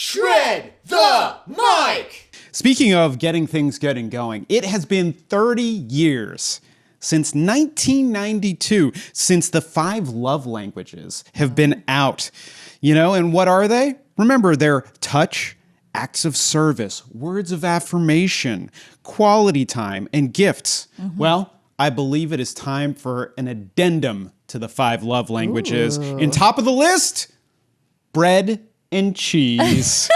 Shred the mic! Speaking of getting things good and going, it has been 30 years since 1992 since the 5 love languages have been out. You know, and what are they? Remember, they're touch, acts of service, words of affirmation, quality time, and gifts. Well, I believe it is time for an addendum to the 5 love languages. In top of the list, bread and cheese.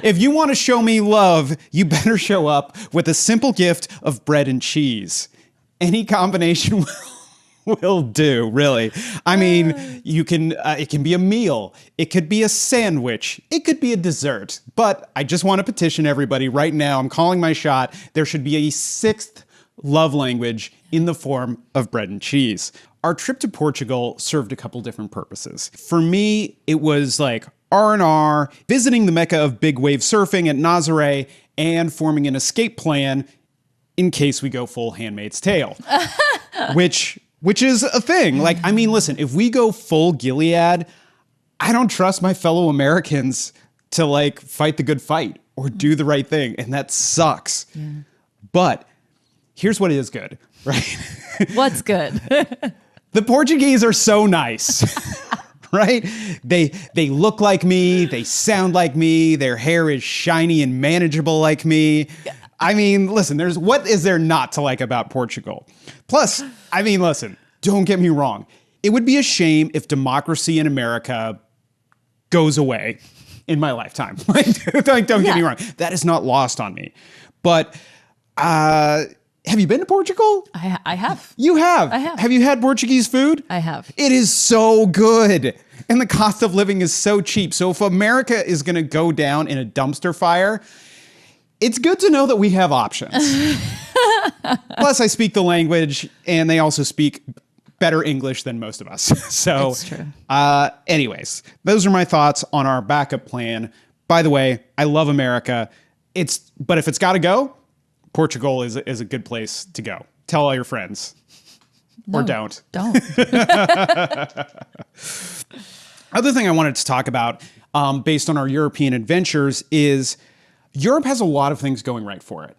If you want to show me love, you better show up with a simple gift of bread and cheese. Any combination will do, really. I mean, you can. It can be a meal. It could be a sandwich. It could be a dessert. But I just want to petition everybody right now. I'm calling my shot. There should be a 6th love language in the form of bread and cheese. Our trip to Portugal served a couple different purposes. For me, it was like R&R, visiting the mecca of big wave surfing at Nazaré, and forming an escape plan in case we go full Handmaid's Tale, which is a thing. Like, I mean, listen, if we go full Gilead, I don't trust my fellow Americans to like fight the good fight or do the right thing. And that sucks. Yeah. But here's what is good, right? What's good? The Portuguese are so nice, right? They look like me. They sound like me. Their hair is shiny and manageable like me. I mean, listen, what is there not to like about Portugal? Plus, I mean, listen, don't get me wrong. It would be a shame if democracy in America goes away in my lifetime. Don't get me wrong. That is not lost on me. But have you been to Portugal? I have. You have? I have. Have you had Portuguese food? I have. It is so good. And the cost of living is so cheap. So if America is going to go down in a dumpster fire, it's good to know that we have options. Plus, I speak the language, and they also speak better English than most of us. So, that's true. Anyways, those are my thoughts on our backup plan. By the way, I love America. But if it's got to go, Portugal is a good place to go. Tell all your friends. No, or don't. Don't. Other thing I wanted to talk about based on our European adventures is Europe has a lot of things going right for it.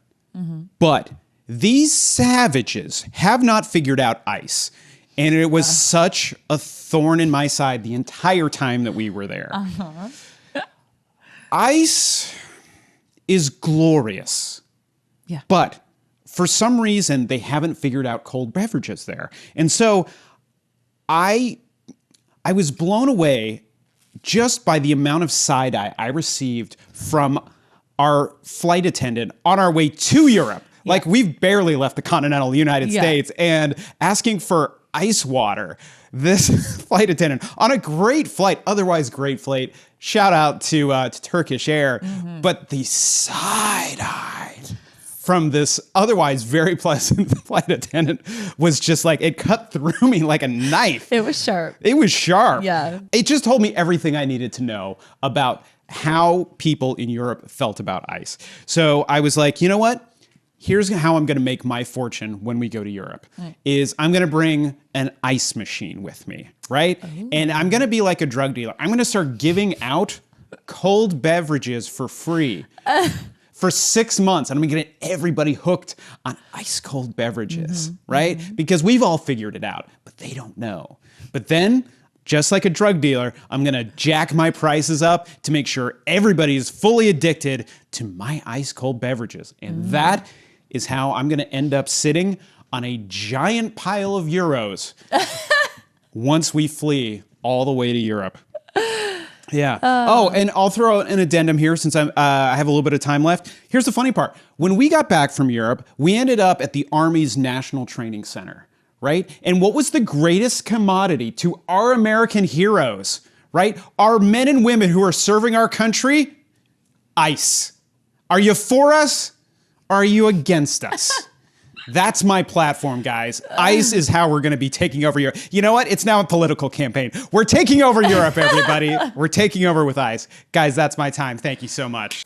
But these savages have not figured out ice. And it was such a thorn in my side the entire time that we were there. Ice is glorious. Yeah. But for some reason, they haven't figured out cold beverages there. And so I was blown away just by the amount of side eye I received from our flight attendant on our way to Europe. Yeah. Like, we've barely left the continental United States, and asking for ice water. This flight attendant on a great flight, otherwise great flight. Shout out to Turkish Air. But the side eye from this otherwise very pleasant flight attendant was just like, it cut through me like a knife. It was sharp. It was sharp. Yeah. It just told me everything I needed to know about how people in Europe felt about ice. So I was like, you know what? Here's how I'm going to make my fortune when we go to Europe, is I'm going to bring an ice machine with me, right? And I'm going to be like a drug dealer. I'm going to start giving out cold beverages for free for 6 months. And I'm going to get everybody hooked on ice cold beverages, right? Because we've all figured it out, but they don't know. But then, just like a drug dealer, I'm going to jack my prices up to make sure everybody is fully addicted to my ice cold beverages. And that is how I'm going to end up sitting on a giant pile of euros once we flee all the way to Europe. Yeah. And I'll throw an addendum here since I have a little bit of time left. Here's the funny part. When we got back from Europe, we ended up at the Army's National Training Center, right? And what was the greatest commodity to our American heroes, right? Our men and women who are serving our country? Ice. Are you for us? Or are you against us? That's my platform, guys. Ice is how we're going to be taking over Europe. You know what? It's now a political campaign. We're taking over Europe, everybody. We're taking over with ice. Guys, that's my time. Thank you so much.